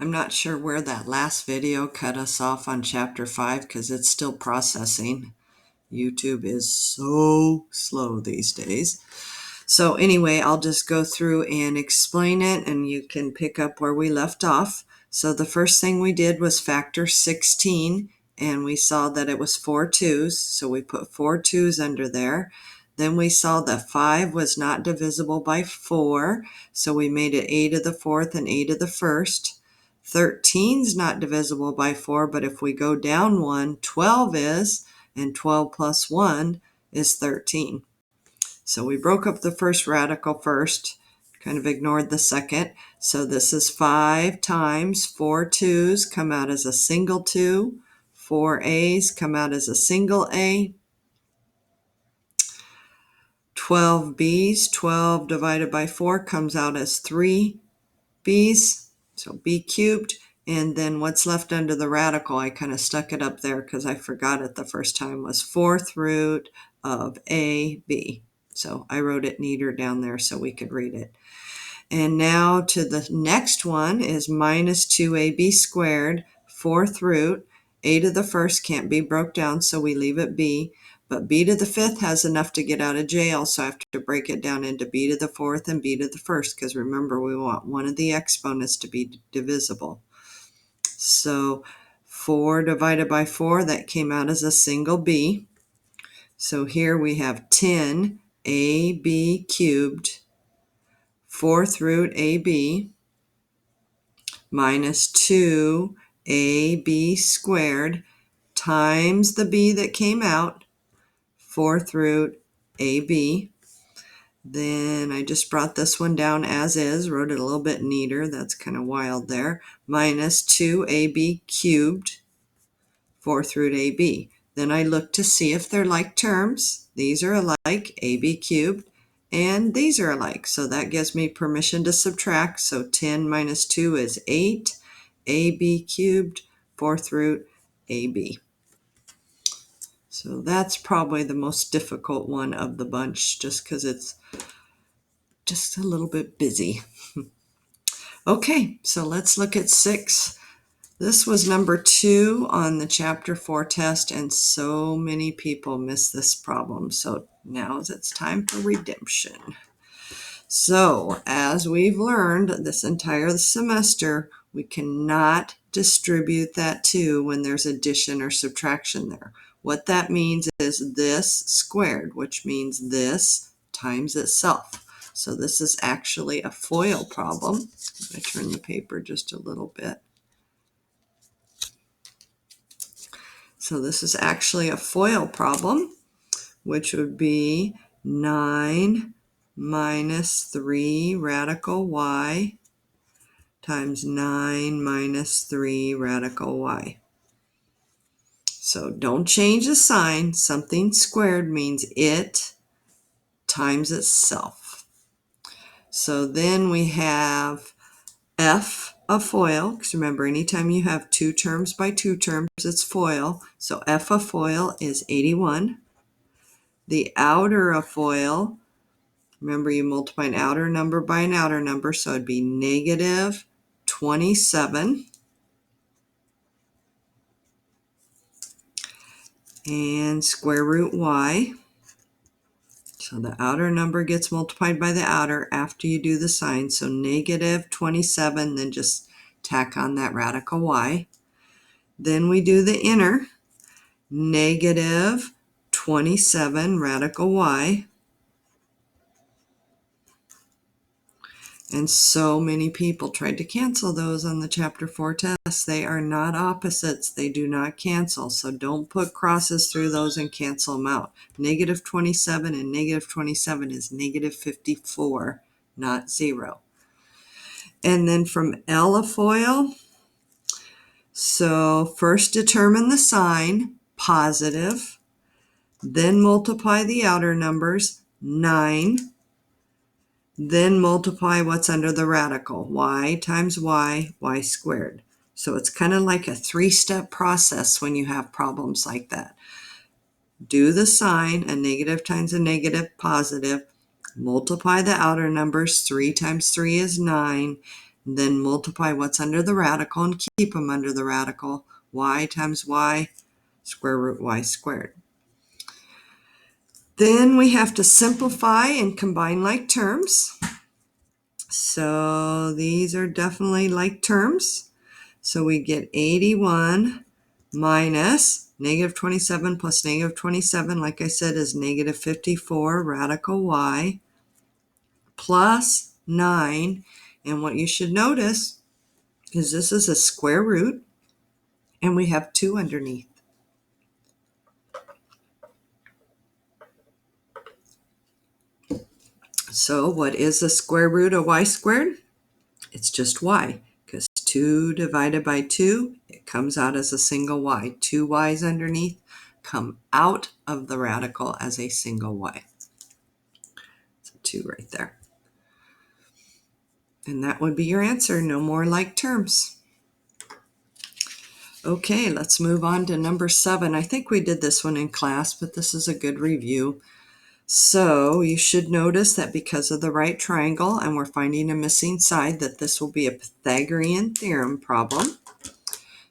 I'm not sure where that last video cut us off on chapter 5 because it's still processing. YouTube is so slow these days. So anyway, I'll just go through and explain it and you can pick up where we left off. So the first thing we did was factor 16 and we saw that it was 4 2's. So we put 4 2's under there. Then we saw that 5 was not divisible by 4. So we made it a to the 4th and a to the 1st. 13's not divisible by 4, but if we go down 1, 12 is, and 12 plus 1 is 13. So we broke up the first radical first, kind of ignored the second. So this is 5 times 4 2's come out as a single 2, 4 a's come out as a single a, 12 b's, 12 divided by 4 comes out as 3 b's, so b cubed. And then what's left under the radical, I kind of stuck it up there because I forgot it the first time, was 4th root of ab. So I wrote it neater down there so we could read it. And now to the next one is minus 2ab squared, 4th root. A to the first can't be broke down, so we leave it b. But b to the 5th has enough to get out of jail, so I have to break it down into b to the 4th and b to the 1st, because remember, we want one of the exponents to be divisible. So 4 divided by 4, that came out as a single b. So here we have 10 ab cubed, 4th root ab, minus 2ab squared times the b that came out, 4th root ab. Then I just brought this one down as is, wrote it a little bit neater. That's kind of wild there. Minus 2ab cubed, 4th root ab. Then I look to see if they're like terms. These are alike, ab cubed, and these are alike. So that gives me permission to subtract. So 10 minus 2 is 8, ab cubed, 4th root ab. So that's probably the most difficult one of the bunch, just because it's just a little bit busy. Okay, so let's look at 6. This was number 2 on the chapter 4 test, and so many people miss this problem. So now it's time for redemption. So as we've learned this entire semester, we cannot distribute that 2 when there's addition or subtraction there. What that means is this squared, which means this times itself. So this is actually a FOIL problem. I'm going to turn the paper just a little bit. So this is actually a FOIL problem, which would be 9 minus 3 radical y times 9 minus 3 radical y. So don't change the sign. Something squared means it times itself. So then we have f of FOIL, because remember, anytime you have 2 terms by 2 terms, it's FOIL. So f of FOIL is 81. The outer of FOIL, remember you multiply an outer number by an outer number, so it'd be negative 27. And square root y. So the outer number gets multiplied by the outer after you do the sign. So negative 27, then just tack on that radical y. Then we do the inner, negative 27 radical y. And so many people tried to cancel those on the chapter 4 test. They are not opposites. They do not cancel. So don't put crosses through those and cancel them out. Negative 27 and negative 27 is negative 54, not 0. And then from L of FOIL, so first determine the sign, positive, then multiply the outer numbers, 9, then multiply what's under the radical, y times y squared. So it's kind of like a 3-step process when you have problems like that. Do the sign, a negative times a negative, positive, multiply the outer numbers, 3 times 3 is 9, then multiply what's under the radical and keep them under the radical. Y times y, square root y squared. Then we have to simplify and combine like terms. So these are definitely like terms. So we get 81 minus negative 27 plus negative 27, like I said, is negative 54 radical y plus 9. And what you should notice is this is a square root, and we have 2 underneath. So what is the square root of y squared? It's just y, because 2 divided by 2, it comes out as a single y. 2 y's underneath come out of the radical as a single y. So 2 right there. And that would be your answer. No more like terms. Okay, let's move on to number 7. I think we did this one in class, but this is a good review. So you should notice that because of the right triangle and we're finding a missing side, that this will be a Pythagorean theorem problem.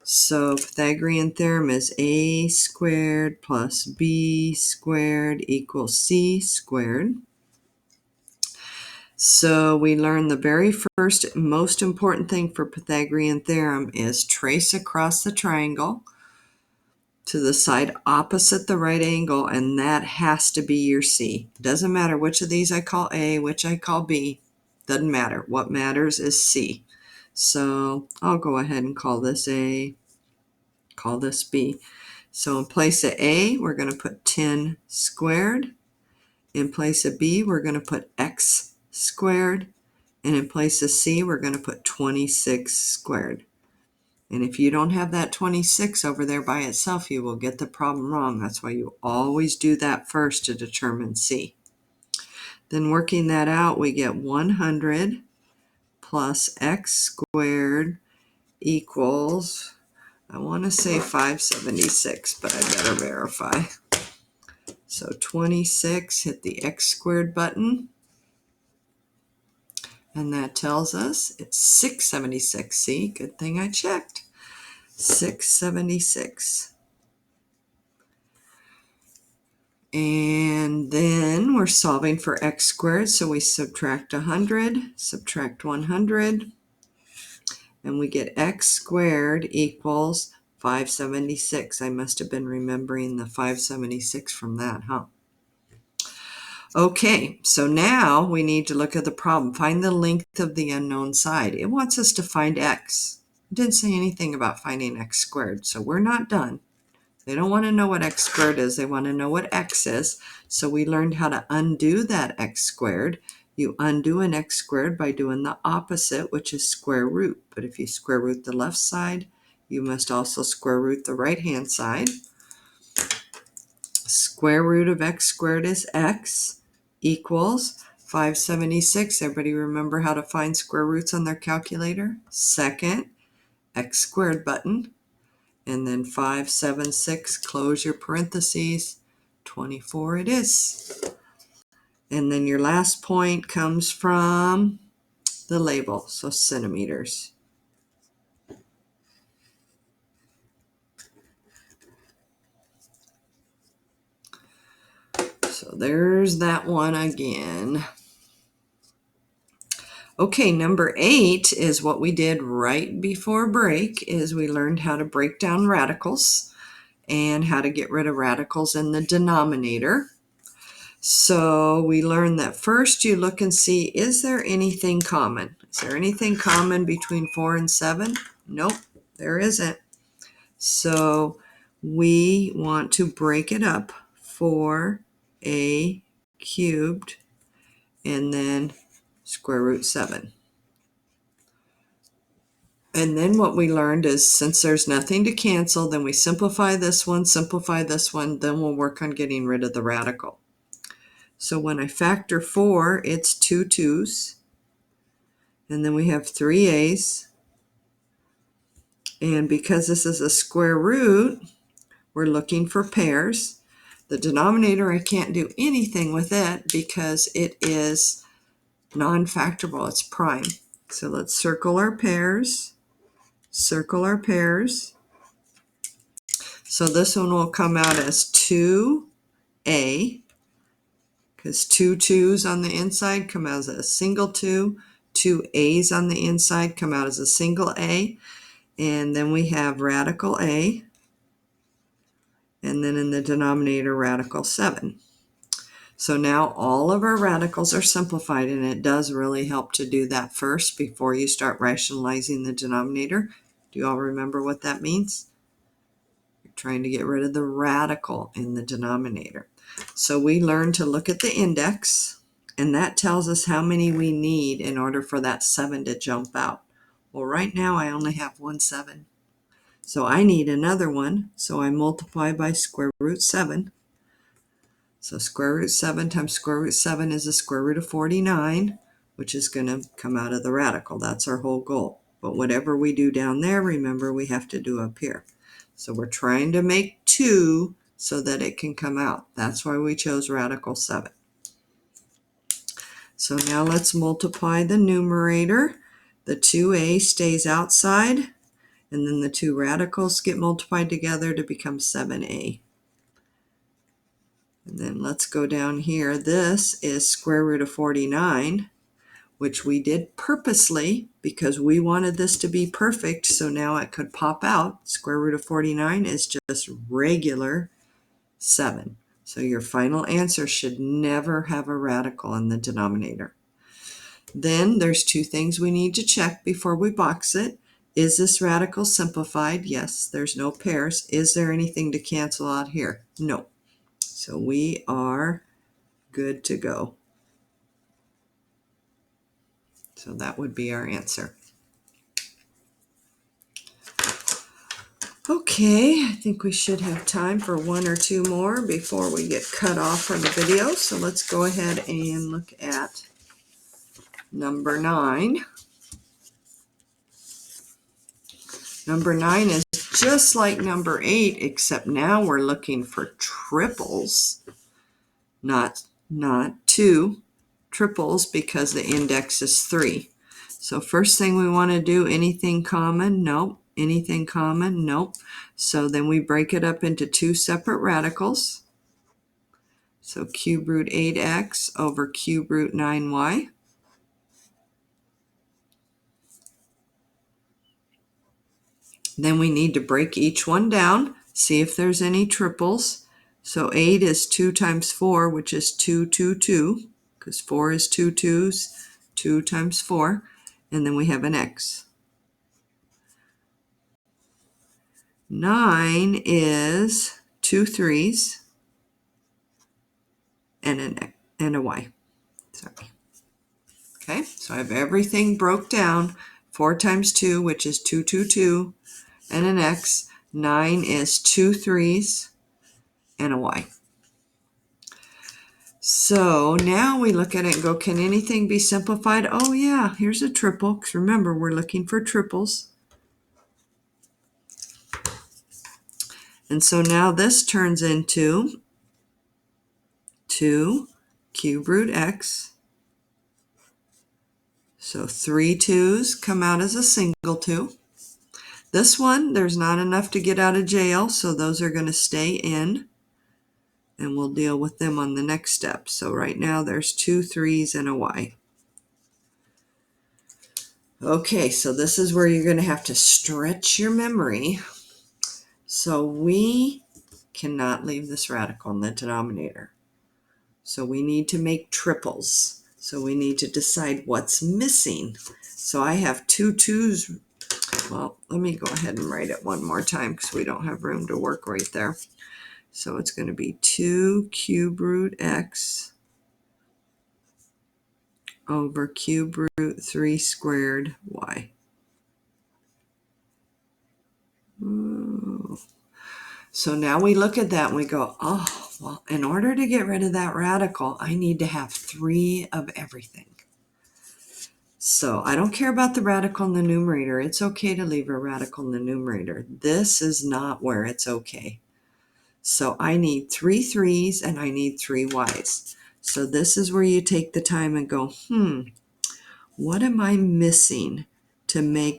So Pythagorean theorem is a squared plus b squared equals c squared. So we learned the very first most important thing for Pythagorean theorem is trace across the triangle to the side opposite the right angle, and that has to be your C. It doesn't matter which of these I call A, which I call B. Doesn't matter. What matters is C. So I'll go ahead and call this A, call this B. So in place of A, we're going to put 10 squared. In place of B, we're going to put x squared. And in place of C, we're going to put 26 squared. And if you don't have that 26 over there by itself, you will get the problem wrong. That's why you always do that first to determine C. Then working that out, we get 100 plus x squared equals, I want to say 576, but I better verify. So 26, hit the x squared button. And that tells us it's 676. See, good thing I checked. 676. And then we're solving for x squared, so we subtract 100, subtract 100, and we get x squared equals 576. I must have been remembering the 576 from that, huh? Okay, so now we need to look at the problem. Find the length of the unknown side. It wants us to find x. It didn't say anything about finding x squared, so we're not done. They don't want to know what x squared is. They want to know what x is. So we learned how to undo that x squared. You undo an x squared by doing the opposite, which is square root. But if you square root the left side, you must also square root the right-hand side. Square root of x squared is x equals 576. Everybody remember how to find square roots on their calculator? Second x squared button. And then 576, close your parentheses, 24 it is. And then your last point comes from the label, so centimeters. So there's that one again. Okay, number 8 is what we did right before break, is we learned how to break down radicals and how to get rid of radicals in the denominator. So we learned that first you look and see, is there anything common? Is there anything common between 4 and 7? Nope, there isn't. So we want to break it up, 4a cubed, and then square root 7. And then what we learned is, since there's nothing to cancel, then we simplify this one, then we'll work on getting rid of the radical. So when I factor 4, it's 2 2's, and then we have 3 a's. And because this is a square root, we're looking for pairs. The denominator, I can't do anything with it because it is non-factorable, it's prime. So let's circle our pairs. Circle our pairs. So this one will come out as 2A, because 2 2's on the inside come out as a single 2. 2 A's on the inside come out as a single A. And then we have radical A. And then in the denominator, radical 7. So now all of our radicals are simplified, and it does really help to do that first before you start rationalizing the denominator. Do you all remember what that means? You're trying to get rid of the radical in the denominator. So we learn to look at the index, and that tells us how many we need in order for that 7 to jump out. Well, right now I only have 1 7. So I need another one, so I multiply by square root 7. So square root 7 times square root 7 is the square root of 49, which is going to come out of the radical. That's our whole goal. But whatever we do down there, remember we have to do up here. So we're trying to make 2 so that it can come out. That's why we chose radical 7. So now let's multiply the numerator. The 2a stays outside, and then the 2 radicals get multiplied together to become 7a. And then let's go down here. This is square root of 49, which we did purposely because we wanted this to be perfect, so now it could pop out. Square root of 49 is just regular 7. So your final answer should never have a radical in the denominator. Then there's 2 things we need to check before we box it. Is this radical simplified? Yes, there's no pairs. Is there anything to cancel out here? No. So we are good to go. So that would be our answer. Okay, I think we should have time for 1 or 2 more before we get cut off from the video. So let's go ahead and look at number 9. Number 9 is just like number 8, except now we're looking for triples, not 2 triples, because the index is 3. So first thing we want to do, anything common? Nope. Anything common? Nope. So then we break it up into 2 separate radicals. So cube root 8x over cube root 9y. Then we need to break each one down, see if there's any triples. So 8 is 2 times 4, which is 2, 2, 2, because 4 is 2 2's, 2 times 4, and then we have an x. 9 is 2 3's and a y. Sorry. Okay, so I have everything broke down. 4 times 2, which is 2, 2, 2, and an x. 9 is 2 3's and a y. So now we look at it and go, can anything be simplified? Oh yeah, here's a triple, because remember, we're looking for triples. And so now this turns into 2 cube root x. So 3 2's come out as a single 2. This one, there's not enough to get out of jail, so those are going to stay in. And we'll deal with them on the next step. So right now there's 2 3's and a y. Okay, so this is where you're going to have to stretch your memory. So we cannot leave this radical in the denominator. So we need to make triples. So we need to decide what's missing. So I have 2 2's. Well, let me go ahead and write it one more time because we don't have room to work right there. So it's going to be 2 cube root x over cube root 3 squared y. Ooh. So now we look at that and we go, oh, well, in order to get rid of that radical, I need to have 3 of everything. So I don't care about the radical in the numerator. It's okay to leave a radical in the numerator. This is not where it's okay. So I need 3 3's and I need 3 y's. So this is where you take the time and go, What am I missing to make